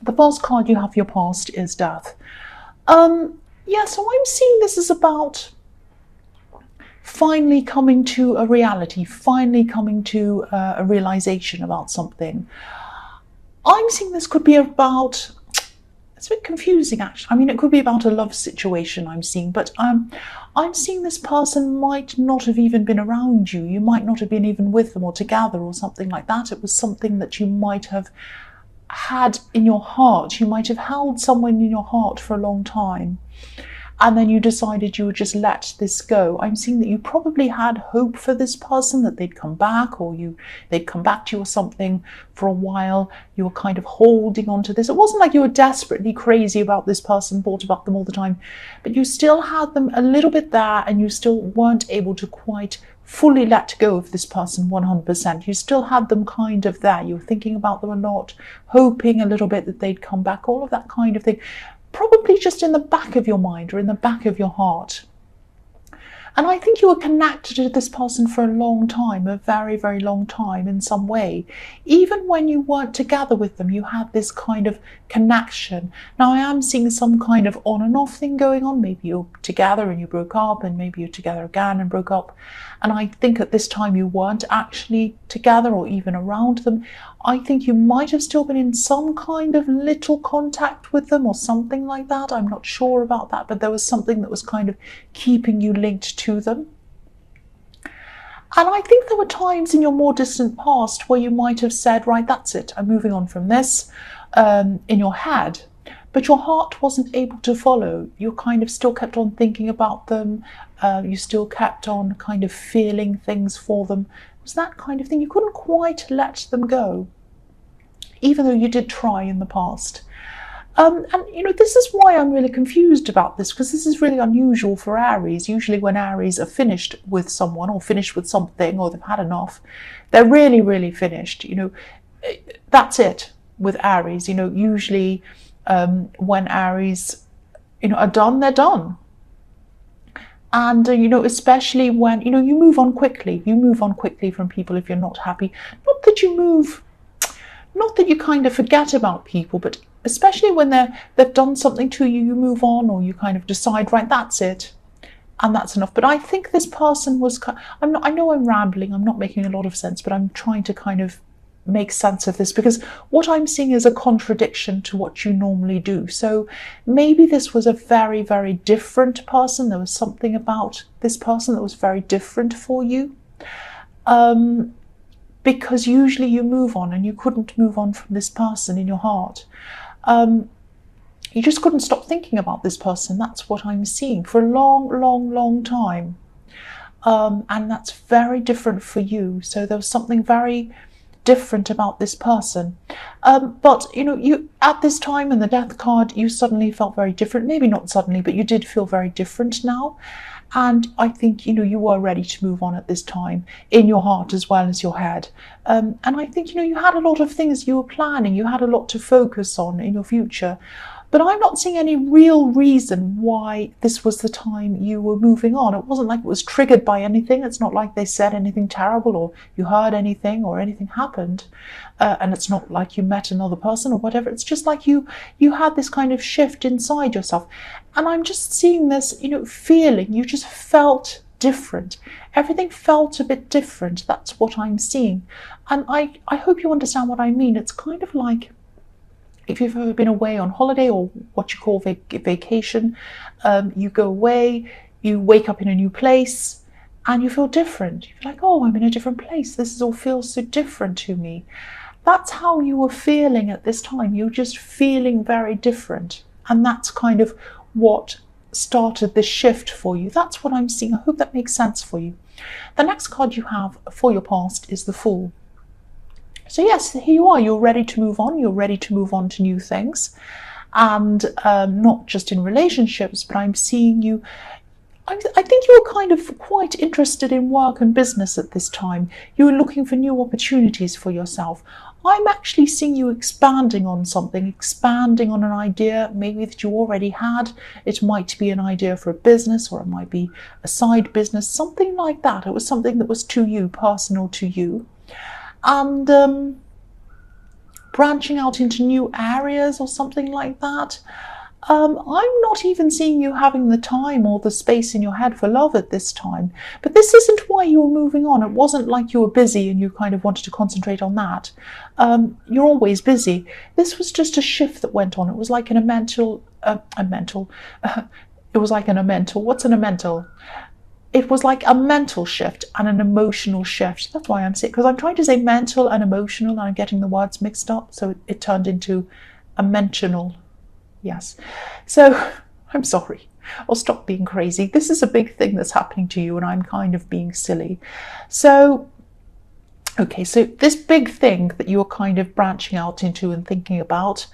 The first card you have for your past is death. Yeah, so I'm seeing this is about finally coming to a reality, finally coming to a realization about something. I'm seeing this could be about, it's a bit confusing actually. I mean, it could be about a love situation I'm seeing, but I'm seeing this person might not have even been around you. You might not have been even with them or together or something like that. It was something that you might have had in your heart. You might have held someone in your heart for a long time, and then you decided you would just let this go. I'm seeing that you probably had hope for this person, that they'd come back, or they'd come back to you or something for a while. You were kind of holding on to this. It wasn't like you were desperately crazy about this person, thought about them all the time, but you still had them a little bit there, and you still weren't able to quite fully let go of this person 100%. You still had them kind of there. You were thinking about them a lot, hoping a little bit that they'd come back, all of that kind of thing. Probably just in the back of your mind or in the back of your heart. And I think you were connected to this person for a long time, a very, very long time in some way. Even when you weren't together with them, you had this kind of connection. Now, I am seeing some kind of on and off thing going on. Maybe you're together and you broke up, and maybe you're together again and broke up. And I think at this time you weren't actually together or even around them. I think you might have still been in some kind of little contact with them or something like that. I'm not sure about that, but there was something that was kind of keeping you linked to them. And I think there were times in your more distant past where you might have said, right, that's it, I'm moving on from this, in your head. But your heart wasn't able to follow. You kind of still kept on thinking about them. You still kept on kind of feeling things for them. It was that kind of thing. You couldn't quite let them go, even though you did try in the past. And, this is why I'm really confused about this, because this is really unusual for Aries. Usually when Aries are finished with someone or finished with something, or they've had enough, they're really, really finished. That's it with Aries. Usually when Aries, are done, they're done. And, especially when, you move on quickly. You move on quickly from people if you're not happy. Not that you kind of forget about people, but especially when they've done something to you, you move on, or you kind of decide, right, that's it, and that's enough. But I think this person was, I know I'm rambling, I'm not making a lot of sense, but I'm trying to kind of make sense of this, because what I'm seeing is a contradiction to what you normally do. So maybe this was a very, very different person. There was something about this person that was very different for you. Because usually you move on, and you couldn't move on from this person in your heart. You just couldn't stop thinking about this person. That's what I'm seeing for a long, long, long time. And that's very different for you. So there was something very different about this person. But, you at this time in the death card, you suddenly felt very different. Maybe not suddenly, but you did feel very different now. And I think, you were ready to move on at this time, in your heart as well as your head. And I think, you had a lot of things you were planning. You had a lot to focus on in your future. But I'm not seeing any real reason why this was the time you were moving on. It wasn't like it was triggered by anything. It's not like they said anything terrible, or you heard anything, or anything happened. And it's not like you met another person or whatever. It's just like you had this kind of shift inside yourself. And I'm just seeing this, feeling. You just felt different. Everything felt a bit different. That's what I'm seeing. And I hope you understand what I mean. It's kind of like, if you've ever been away on holiday, or what you call vacation, you go away, you wake up in a new place, and you feel different. You feel like, oh, I'm in a different place. This all feels so different to me. That's how you were feeling at this time. You're just feeling very different. And that's kind of what started this shift for you. That's what I'm seeing. I hope that makes sense for you. The next card you have for your past is the Fool. So yes, here you are. You're ready to move on. You're ready to move on to new things. And not just in relationships, but I'm seeing you. I think you were kind of quite interested in work and business at this time. You were looking for new opportunities for yourself. I'm actually seeing you expanding on something, expanding on an idea maybe that you already had. It might be an idea for a business, or it might be a side business, something like that. It was something that was to you, personal to you. And branching out into new areas or something like that. I'm not even seeing you having the time or the space in your head for love at this time. But this isn't why you were moving on. It wasn't like you were busy and you kind of wanted to concentrate on that. You're always busy. This was just a shift that went on. It was like in a mental, it was like in a mental, what's in a mental? It was like a mental shift and an emotional shift. That's why I'm sick, because I'm trying to say mental and emotional and I'm getting the words mixed up. So it turned into a mentional. Yes. So I'm sorry. I'll stop being crazy. This is a big thing that's happening to you and I'm kind of being silly. So, okay, so this big thing that you're kind of branching out into and thinking about,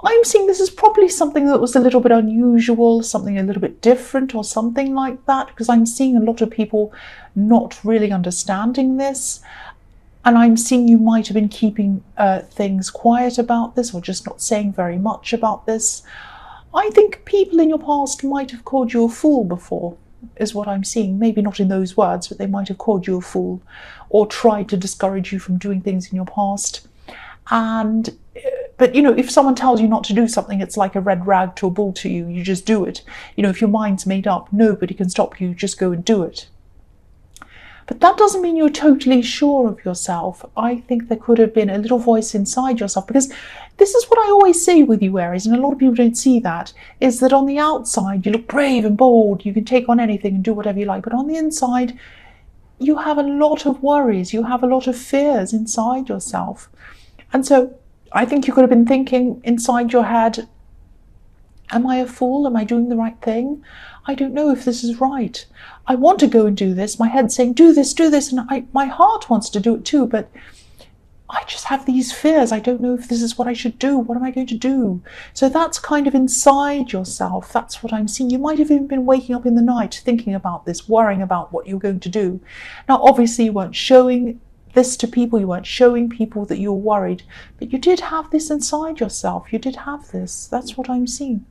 I'm seeing this is probably something that was a little bit unusual, something a little bit different or something like that, because I'm seeing a lot of people not really understanding this. And I'm seeing you might have been keeping things quiet about this or just not saying very much about this. I think people in your past might have called you a fool before, is what I'm seeing. Maybe not in those words, but they might have called you a fool or tried to discourage you from doing things in your past. But, you know, if someone tells you not to do something, it's like a red rag to a bull to you. You just do it. You know, if your mind's made up, nobody can stop you. Just go and do it. But that doesn't mean you're totally sure of yourself. I think there could have been a little voice inside yourself, because this is what I always say with you, Aries, and a lot of people don't see that, is that on the outside you look brave and bold, you can take on anything and do whatever you like, but on the inside you have a lot of worries, you have a lot of fears inside yourself. And so I think you could have been thinking inside your head, am I a fool? Am I doing the right thing? I don't know if this is right. I want to go and do this. My head's saying, do this, and my heart wants to do it too, but I just have these fears. I don't know if this is what I should do. What am I going to do? So that's kind of inside yourself. That's what I'm seeing. You might have even been waking up in the night thinking about this, worrying about what you're going to do. Now, obviously, you weren't showing this to people. You weren't showing people that you were worried, but you did have this inside yourself. You did have this. That's what I'm seeing.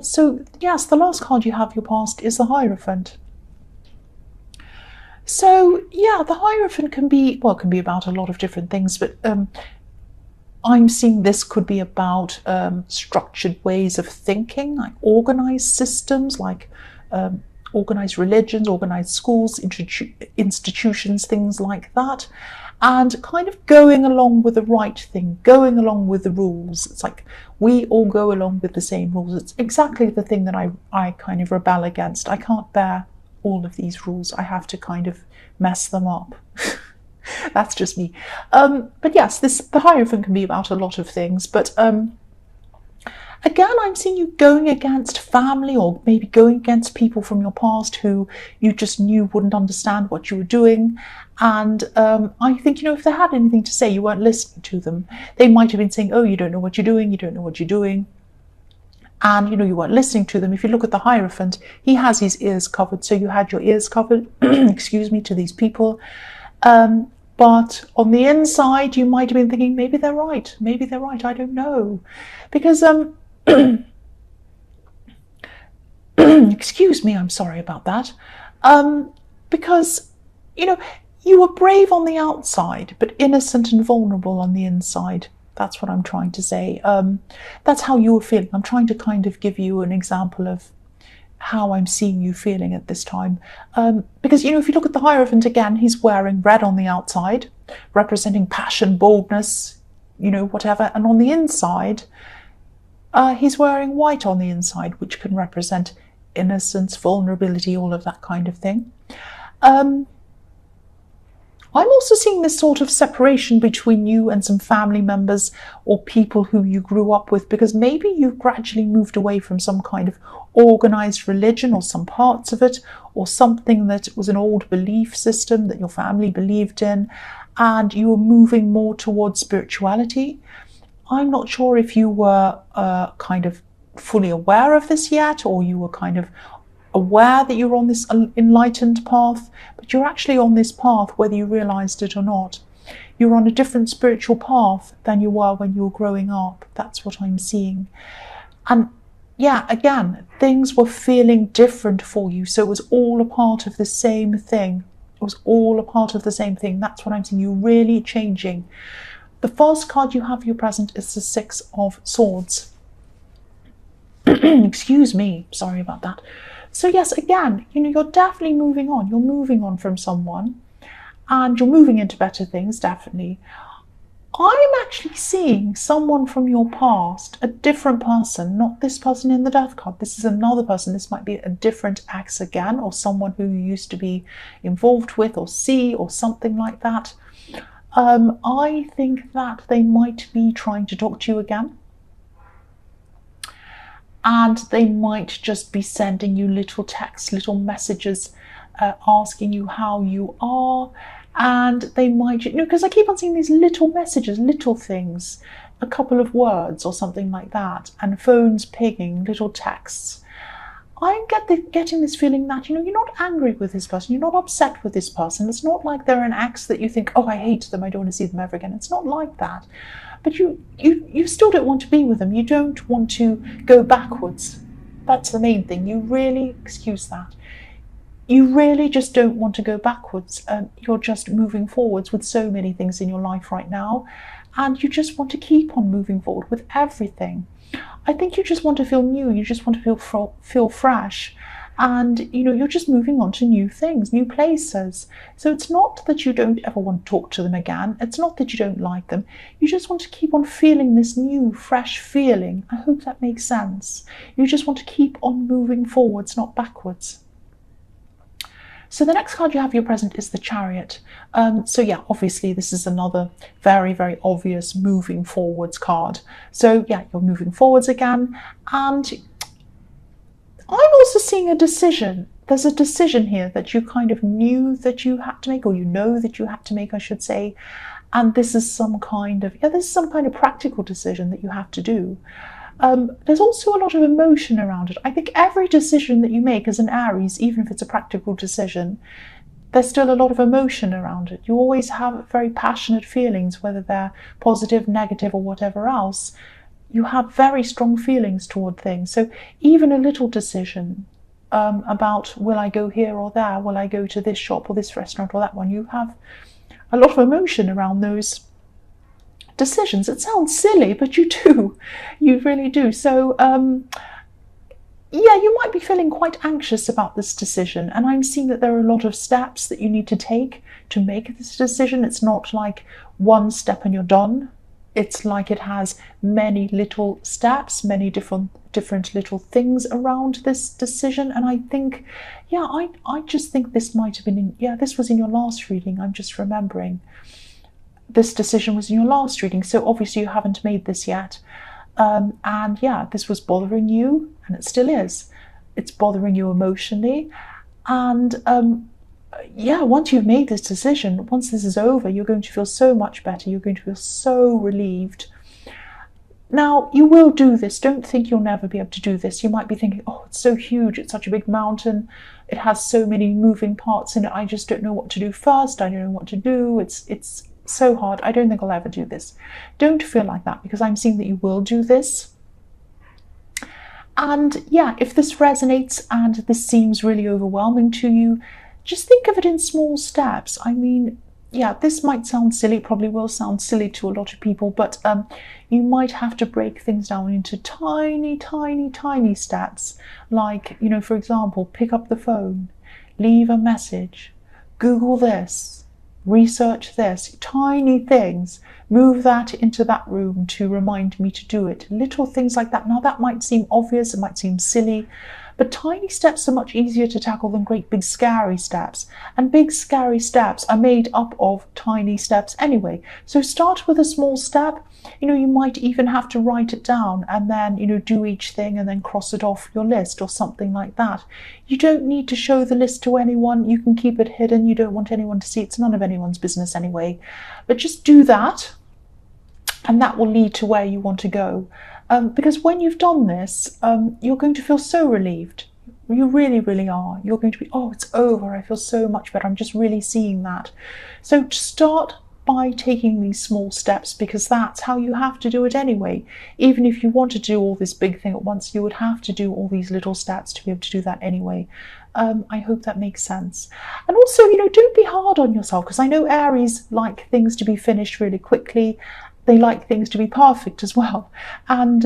So yes, the last card you have your past is the Hierophant. So yeah, the Hierophant can be about a lot of different things, but I'm seeing this could be about structured ways of thinking, like organized systems, like organized religions, organized schools, institutions, things like that. And kind of going along with the right thing, going along with the rules. It's like we all go along with the same rules. It's exactly the thing that I kind of rebel against. I can't bear all of these rules. I have to kind of mess them up. That's just me. But yes, the Hierophant can be about a lot of things. But again, I'm seeing you going against family, or maybe going against people from your past who you just knew wouldn't understand what you were doing. And I think, if they had anything to say, you weren't listening to them. They might have been saying, oh, you don't know what you're doing, you don't know what you're doing. And, you weren't listening to them. If you look at the Hierophant, he has his ears covered. So you had your ears covered, excuse me, to these people. But on the inside, you might have been thinking, maybe they're right. Maybe they're right. I don't know. Because, excuse me, I'm sorry about that. Because, you were brave on the outside, but innocent and vulnerable on the inside. That's what I'm trying to say. That's how you were feeling. I'm trying to kind of give you an example of how I'm seeing you feeling at this time. Because, if you look at the Hierophant again, he's wearing red on the outside, representing passion, boldness, whatever. And on the inside, he's wearing white on the inside, which can represent innocence, vulnerability, all of that kind of thing. I'm also seeing this sort of separation between you and some family members or people who you grew up with, because maybe you've gradually moved away from some kind of organized religion or some parts of it, or something that was an old belief system that your family believed in, and you were moving more towards spirituality. I'm not sure if you were kind of fully aware of this yet, or you were kind of aware that you're on this enlightened path, but you're actually on this path whether you realized it or not. You're on a different spiritual path than you were when you were growing up. That's what I'm seeing. And yeah, again, things were feeling different for you, so it was all a part of the same thing. It was all a part of the same thing. That's what I'm seeing. You're really changing. The first card you have for your present is the Six of Swords. Excuse me, sorry about that. So yes, again, you're definitely moving on. You're moving on from someone and you're moving into better things, definitely. I'm actually seeing someone from your past, a different person, not this person in the Death card. This is another person. This might be a different ex again, or someone who you used to be involved with or see, or something like that. I think that they might be trying to talk to you again. And they might just be sending you little texts, little messages, asking you how you are. And they might, because I keep on seeing these little messages, little things, a couple of words or something like that, and phones pinging, little texts. I'm getting this feeling that, you're not angry with this person, you're not upset with this person. It's not like they're an ex that you think, oh, I hate them, I don't want to see them ever again. It's not like that. But you still don't want to be with them. You don't want to go backwards. That's the main thing. You really just don't want to go backwards. You're just moving forwards with so many things in your life right now. And you just want to keep on moving forward with everything. I think you just want to feel new. You just want to feel fresh. And, you're just moving on to new things, new places. So it's not that you don't ever want to talk to them again. It's not that you don't like them. You just want to keep on feeling this new, fresh feeling. I hope that makes sense. You just want to keep on moving forwards, not backwards. So the next card you have for your present is the Chariot. So yeah, obviously this is another very, very obvious moving forwards card. So yeah, you're moving forwards again. And I'm also seeing a decision. There's a decision here that you kind of knew that you had to make, or that you had to make, I should say. And this is some kind of practical decision that you have to do. There's also a lot of emotion around it. I think every decision that you make as an Aries, even if it's a practical decision, there's still a lot of emotion around it. You always have very passionate feelings, whether they're positive, negative, or whatever else. You have very strong feelings toward things. So even a little decision about, will I go here or there? Will I go to this shop or this restaurant or that one? You have a lot of emotion around those decisions. It sounds silly, but you do. You really do. So yeah, you might be feeling quite anxious about this decision. And I'm seeing that there are a lot of steps that you need to take to make this decision. It's not like one step and you're done. It's like it has many little steps, many different little things around this decision. And I think, yeah, I just think this might have been, this was in your last reading. I'm just remembering. This decision was in your last reading. So obviously you haven't made this yet. And yeah, this was bothering you, and it still is. It's bothering you emotionally. And yeah, once you've made this decision, once this is over, you're going to feel so much better. You're going to feel so relieved. Now, you will do this. Don't think you'll never be able to do this. You might be thinking, oh, it's so huge. It's such a big mountain. It has so many moving parts in it. I just don't know what to do first. I don't know what to do. It's so hard. I don't think I'll ever do this. Don't feel like that, because I'm seeing that you will do this. And yeah, if this resonates and this seems really overwhelming to you, just think of it in small steps. I mean, yeah, this might sound silly, probably will sound silly to a lot of people, but you might have to break things down into tiny, tiny, tiny steps. Like, for example, pick up the phone, leave a message, Google this, research this, tiny things, move that into that room to remind me to do it. Little things like that. Now that might seem obvious, it might seem silly, but tiny steps are much easier to tackle than great big scary steps. And big scary steps are made up of tiny steps anyway. So start with a small step. You might even have to write it down and then, do each thing and then cross it off your list or something like that. You don't need to show the list to anyone. You can keep it hidden. You don't want anyone to see. It's none of anyone's business anyway. But just do that, and that will lead to where you want to go. Because when you've done this, you're going to feel so relieved. You really, really are. You're going to be, oh, it's over. I feel so much better. I'm just really seeing that. So start by taking these small steps, because that's how you have to do it anyway. Even if you want to do all this big thing at once, you would have to do all these little steps to be able to do that anyway. I hope that makes sense. And also, don't be hard on yourself, because I know Aries like things to be finished really quickly. they like things to be perfect as well. And,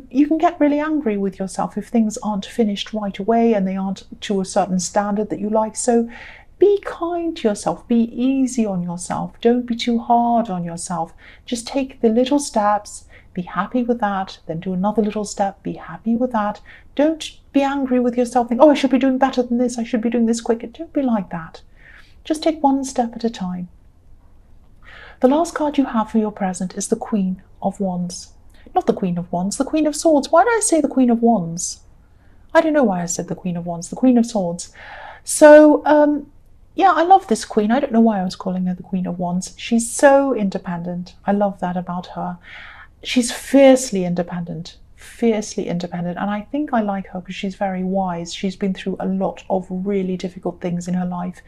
you can get really angry with yourself if things aren't finished right away and they aren't to a certain standard that you like. So be kind to yourself, be easy on yourself, don't be too hard on yourself. Just take the little steps, be happy with that, then do another little step, be happy with that. Don't be angry with yourself, think, oh, I should be doing better than this, I should be doing this quicker. Don't be like that. Just take one step at a time. The last card you have for your present is the Queen of Wands. Not the Queen of Wands, the Queen of Swords. Why did I say the Queen of Wands? I don't know why I said the Queen of Wands, the Queen of Swords. So, yeah, I love this queen. I don't know why I was calling her the Queen of Wands. She's so independent. I love that about her. She's fiercely independent. And I think I like her because she's very wise. She's been through a lot of really difficult things in her life.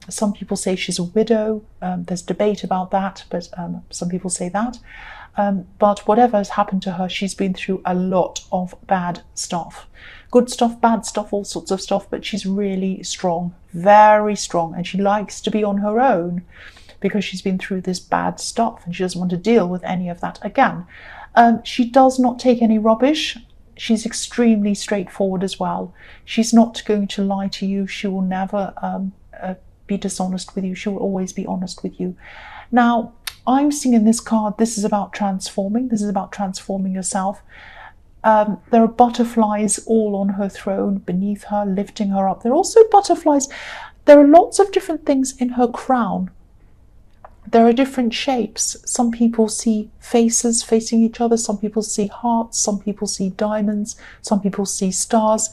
Some people say she's a widow. There's debate about that, but some people say that. But whatever has happened to her, she's been through a lot of bad stuff. Good stuff, bad stuff, all sorts of stuff, but she's really strong, very strong, and she likes to be on her own because she's been through this bad stuff and she doesn't want to deal with any of that again. She does not take any rubbish. She's extremely straightforward as well. She's not going to lie to you. She will never be dishonest with you. She will always be honest with you. Now, I'm seeing in this card, this is about transforming. This is about transforming yourself. There are butterflies all on her throne, beneath her, lifting her up. There are also butterflies. There are lots of different things in her crown. There are different shapes. Some people see faces facing each other. Some people see hearts. Some people see diamonds. Some people see stars.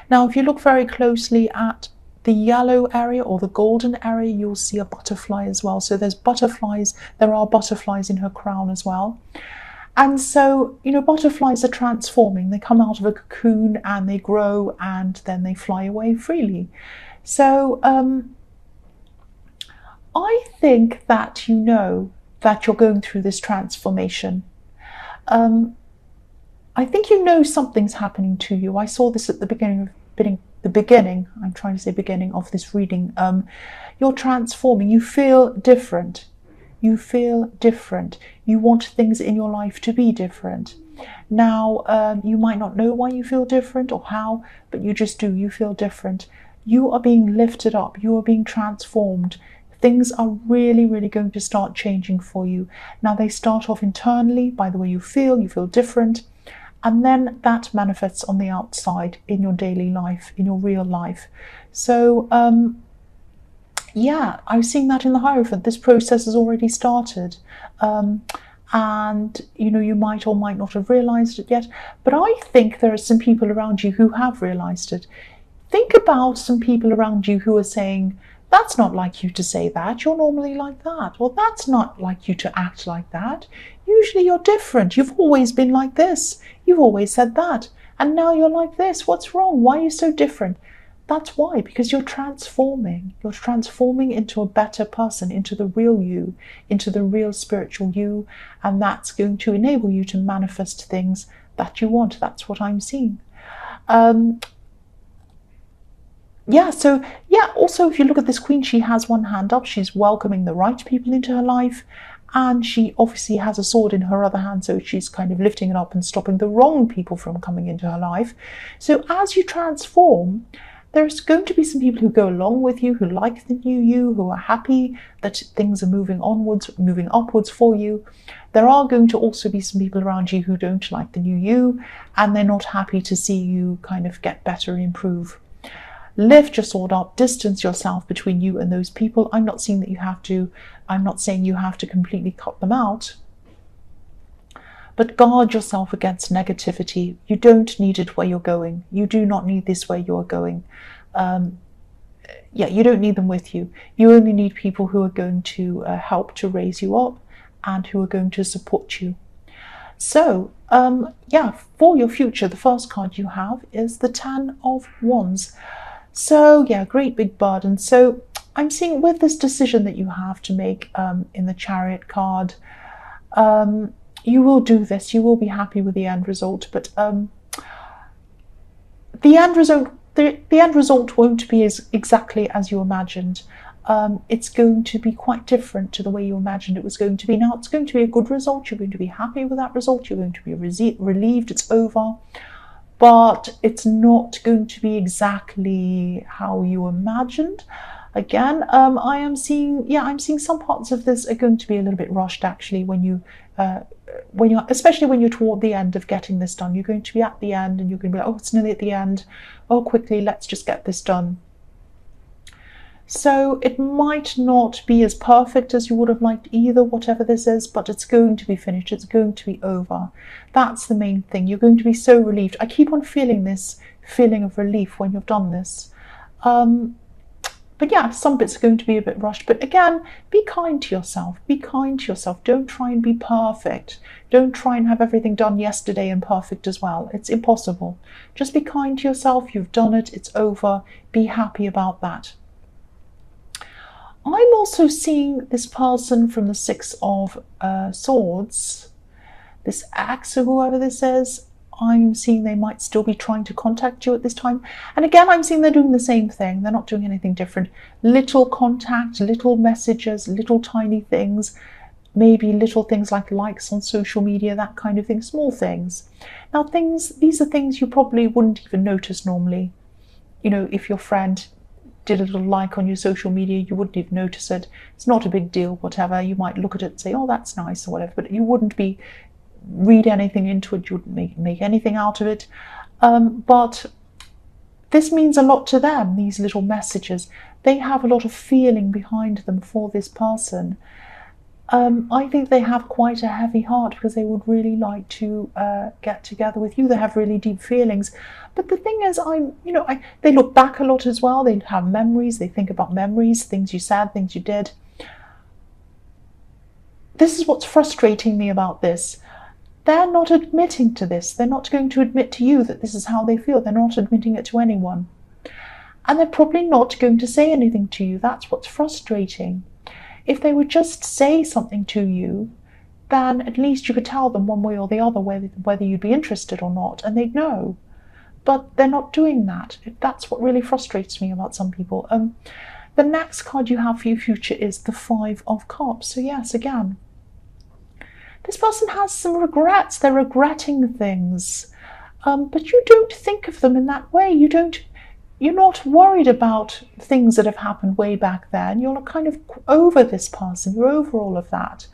Now, if you look very closely at the yellow area or the golden area, you'll see a butterfly as well. So there's butterflies. There are butterflies in her crown as well. And so, butterflies are transforming. They come out of a cocoon and they grow and then they fly away freely. So I think that that you're going through this transformation. I think something's happening to you. I saw this at the beginning of this reading. You're transforming. You feel different. You want things in your life to be different. Now, you might not know why you feel different or how, but you just do. You feel different. You are being lifted up. You are being transformed. Things are really, really going to start changing for you. Now, they start off internally by the way you feel different. And then that manifests on the outside in your daily life, in your real life. So, yeah, I'm seeing that in the Hierophant. This process has already started. And, you might or might not have realized it yet. But I think there are some people around you who have realized it. Think about some people around you who are saying, that's not like you to say that. You're normally like that. Or that's not like you to act like that. Usually you're different. You've always been like this. You've always said that. And now you're like this. What's wrong? Why are you so different? That's why, because you're transforming. You're transforming into a better person, into the real you, into the real spiritual you. And that's going to enable you to manifest things that you want. That's what I'm seeing. Also, if you look at this queen, she has one hand up. She's welcoming the right people into her life. And she obviously has a sword in her other hand, so she's kind of lifting it up and stopping the wrong people from coming into her life. So as you transform, there's going to be some people who go along with you, who like the new you, who are happy that things are moving upwards for you. There are going to also be some people around you who don't like the new you, and they're not happy to see you kind of get better and improve. Lift your sword up, distance yourself between you and those people. I'm not saying you have to completely cut them out, but guard yourself against negativity. You don't need it where you're going. You do not need this where you're going. You don't need them with you. You only need people who are going to help to raise you up and who are going to support you. So, for your future, the first card you have is the Ten of Wands. So, great big burden. So I'm seeing with this decision that you have to make in the Chariot card, you will do this. You will be happy with the end result, but the end result won't be exactly as you imagined. it's going to be quite different to the way you imagined it was going to be. Now, it's going to be a good result. You're going to be happy with that result. You're going to be relieved it's over. But it's not going to be exactly how you imagined. Again, I'm seeing some parts of this are going to be a little bit rushed, actually, especially when you're toward the end of getting this done. You're going to be at the end and you're going to be like, oh, it's nearly at the end. Oh, quickly, let's just get this done. So it might not be as perfect as you would have liked either, whatever this is, but it's going to be finished. It's going to be over. That's the main thing. You're going to be so relieved. I keep on feeling this feeling of relief when you've done this. But yeah, some bits are going to be a bit rushed. But again, be kind to yourself. Be kind to yourself. Don't try and be perfect. Don't try and have everything done yesterday and perfect as well. It's impossible. Just be kind to yourself. You've done it. It's over. Be happy about that. I'm also seeing this person from the Six of Swords, this ex or whoever this is. I'm seeing they might still be trying to contact you at this time. And again, I'm seeing they're doing the same thing. They're not doing anything different. Little contact, little messages, little tiny things, maybe little things like likes on social media, that kind of thing, small things. Now, these are things you probably wouldn't even notice normally. You know, if your friend did a little like on your social media, you wouldn't even notice it. It's not a big deal, whatever. You might look at it and say, oh, that's nice or whatever, but you wouldn't read anything into it. You wouldn't make anything out of it. But this means a lot to them, these little messages. They have a lot of feeling behind them for this person. I think they have quite a heavy heart because they would really like to get together with you. They have really deep feelings. But the thing is, they look back a lot as well. They have memories. They think about memories, things you said, things you did. This is what's frustrating me about this. They're not admitting to this. They're not going to admit to you that this is how they feel. They're not admitting it to anyone. And they're probably not going to say anything to you. That's what's frustrating. If they would just say something to you, then at least you could tell them one way or the other whether you'd be interested or not, and they'd know. But they're not doing that. That's what really frustrates me about some people. The next card you have for your future is the Five of Cups. So yes, again, this person has some regrets. They're regretting things. But you don't think of them in that way. You're not worried about things that have happened way back then. You're kind of over this person. You're over all of that.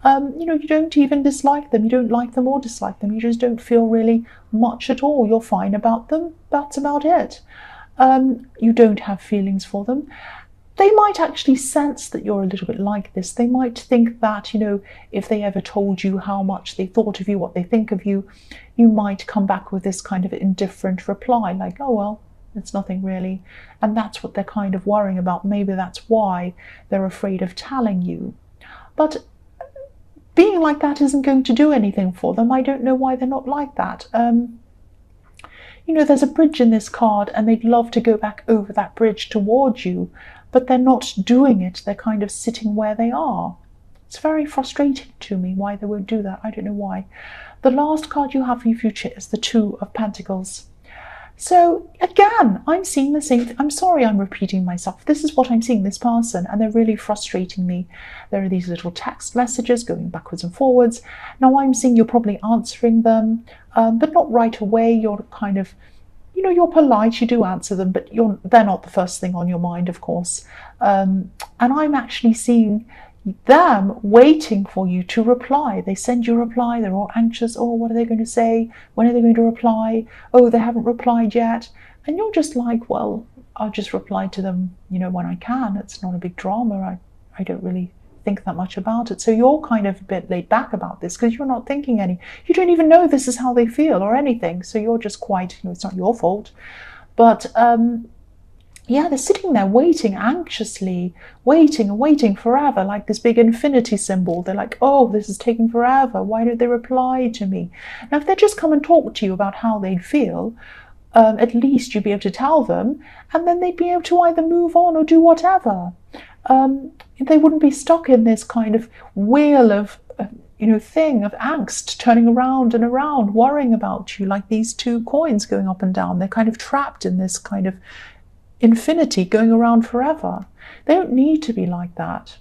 You don't even dislike them. You don't like them or dislike them. You just don't feel really much at all. You're fine about them. That's about it. You don't have feelings for them. They might actually sense that you're a little bit like this. They might think that, if they ever told you how much they thought of you, what they think of you, you might come back with this kind of indifferent reply, like, oh, well, it's nothing really. And that's what they're kind of worrying about. Maybe that's why they're afraid of telling you. But being like that isn't going to do anything for them. I don't know why they're not like that. There's a bridge in this card and they'd love to go back over that bridge towards you, but they're not doing it. They're kind of sitting where they are. It's very frustrating to me why they won't do that. I don't know why. The last card you have for your future is the Two of Pentacles. So again, I'm seeing the same thing. I'm sorry I'm repeating myself. This is what I'm seeing, this person, and they're really frustrating me. There are these little text messages going backwards and forwards. Now I'm seeing you're probably answering them, but not right away. You're kind of, you're polite, you do answer them, but they're not the first thing on your mind, of course. And I'm actually seeing them waiting for you to reply. They send you a reply, they're all anxious. Oh, what are they going to say? When are they going to reply? Oh, they haven't replied yet. And you're just like, well, I'll just reply to them, when I can. It's not a big drama. I don't really think that much about it. So you're kind of a bit laid back about this because you're not thinking you don't even know this is how they feel or anything. So you're just quite, it's not your fault. But yeah, they're sitting there waiting anxiously, waiting and waiting forever, like this big infinity symbol. They're like, oh, this is taking forever. Why don't they reply to me? Now, if they just come and talk to you about how they'd feel, at least you'd be able to tell them, and then they'd be able to either move on or do whatever. They wouldn't be stuck in this kind of wheel of, thing of angst, turning around and around, worrying about you, like these two coins going up and down. They're kind of trapped in this kind of infinity going around forever. They don't need to be like that.